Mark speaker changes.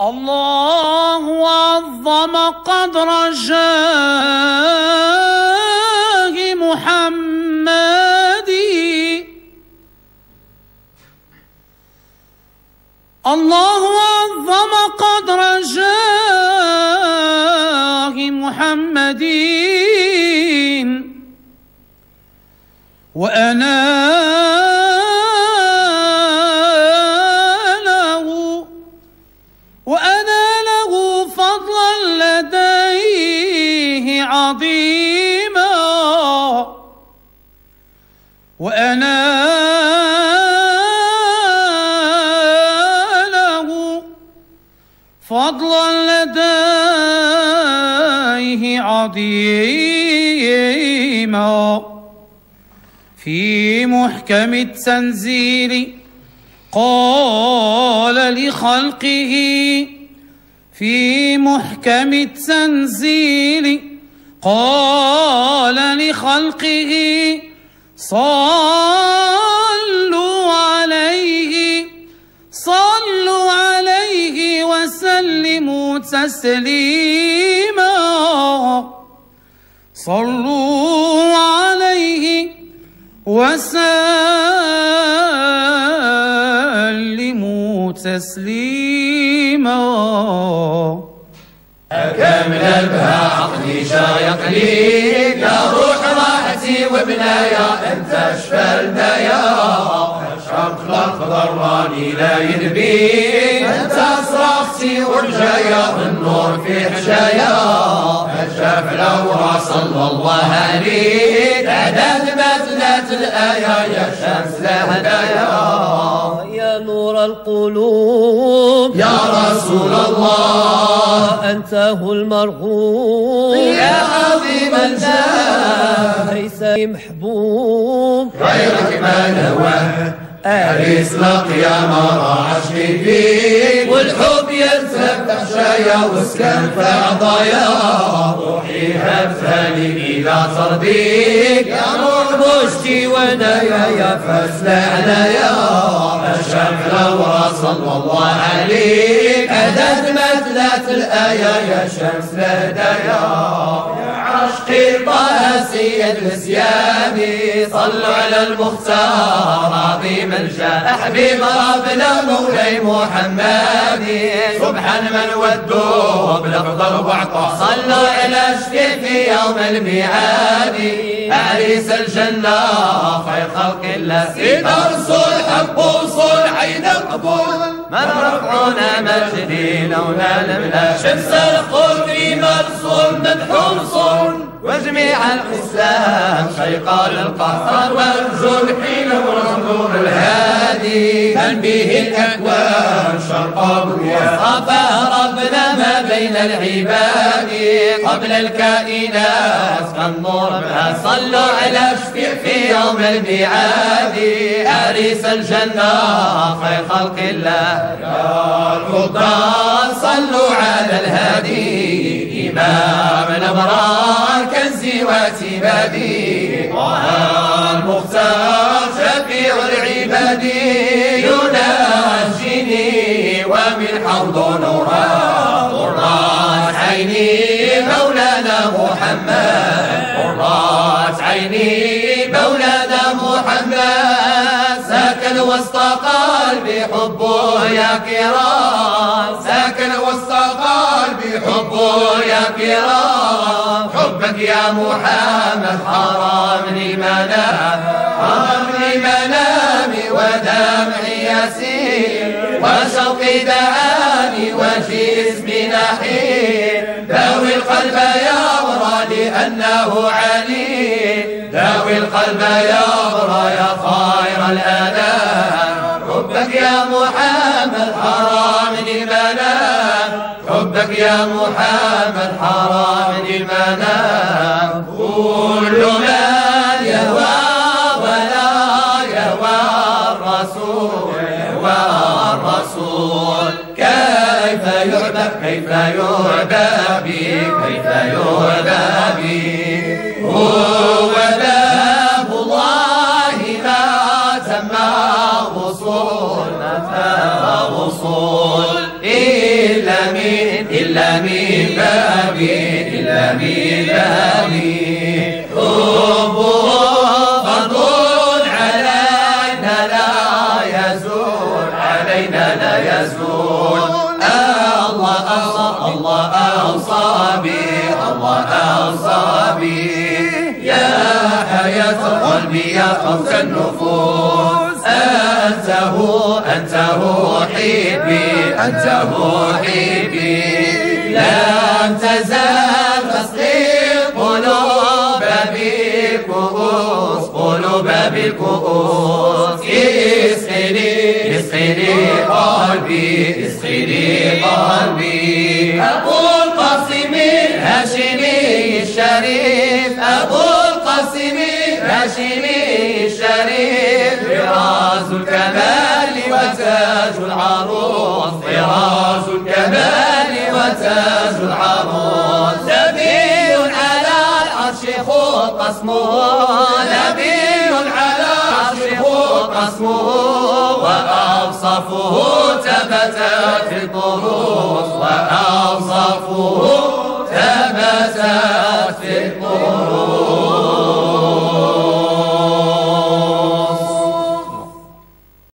Speaker 1: الله عظم قدر جاه محمد. الله عظم قدر جاه محمد وأنا له فضلا لديه عظيما. وأنا له فضلا لديه عظيما. في محكم التنزيل قال لخلقه، في محكم التنزيل قال لخلقه صلوا عليه وسلموا تسليما. صلوا عليه وسلموا تسليما.
Speaker 2: أكمل بها عقلي شايقني يا روح راحتي وبنايا، أنت أشفى البايا. الشرق الأخضر راني لا ينبي، أنت صراختي ورجايا النور في حشايا. الشاف الأورى صلى الله عليك، أعداد ما تلات الآية يا شمس الهدايا.
Speaker 3: يا نور القلوب
Speaker 2: يا رسول الله،
Speaker 3: أنت هو المرغوب
Speaker 2: يا عظيم الجاه.
Speaker 3: ليس محبوب
Speaker 2: غيرك ما نواه، أعريس لقيا ما راعش فيك، والحب يرتب تحشايا وسكن في عضايا. روحي هبتها لي إلى ترضيك، يا نور بوشتي ونايا يا فصل عنايا. الشمس الأورى صلى الله عليك، أعداد ما تلات الآية يا شمس الهدايا. عشقي طه سيد الاسياني، صلوا على المختار عظيم الجاه. حبيب ربنا مولاي محمدي، سبحان من ودوه بالافضل وعطاه. صلوا على شفيع في يوم الميعاد، عريس الجنه خير خلق الله. سيد الرسول حب وصول عين القبول، من رفعنا مجدي لولا نملا. شمس القلب مرسول مدحون صون، وجميع الإسلام شيقا للقهر. والرجل حين نور الهادي، من به الأكوان شرقا بنيان. صفى ربنا ما بين العباد، قبل الكائنات كالنور بها. صلوا على شفيع في يوم الميعاد، عريس الجنة خير خلق الله. يا الخضار صلوا على الهادي، إمام الأبرار كنزي واعتمادي. طه المختار شفيع العباد، يناجيني ومن حوض نورا. قرات عيني مولانا محمد، قرات عيني مولانا محمد. ساكن وسط قلبي حبه يا كرام، ساكن وسط قلبي حبه يا كرام. حبك يا محمد حرمني منام، حرمني منامي ودمعي يسير. وشوقي دعاني وجسمي نحير، داوي القلب يا برا لأنه عليم. داوي القلب يا برا يا خير الأنام. حبك يا محمد حرمني منام، حبك يا محمد حرمني المنام. كل من يهوى ولا يهوى الرسول، يهوى الرسول. كيف يعبى كيف يعبى بي، كيف يعبى بي. هو باب الله ما تم وصول، ما تم وصول إلا إلا من باب حبه فرض علينا لا يزول الله أوصى بي يا حياة القلب يا قوس النفوس أنت هو حبي لم تزال تسقي قلوب بالكؤوس اسقني قلبي أبو القاسم الهاشمي الشريف طراز الكمال وتاج العروس نبي على العرش خط اسمه وأوصافه ثبتت في الدروس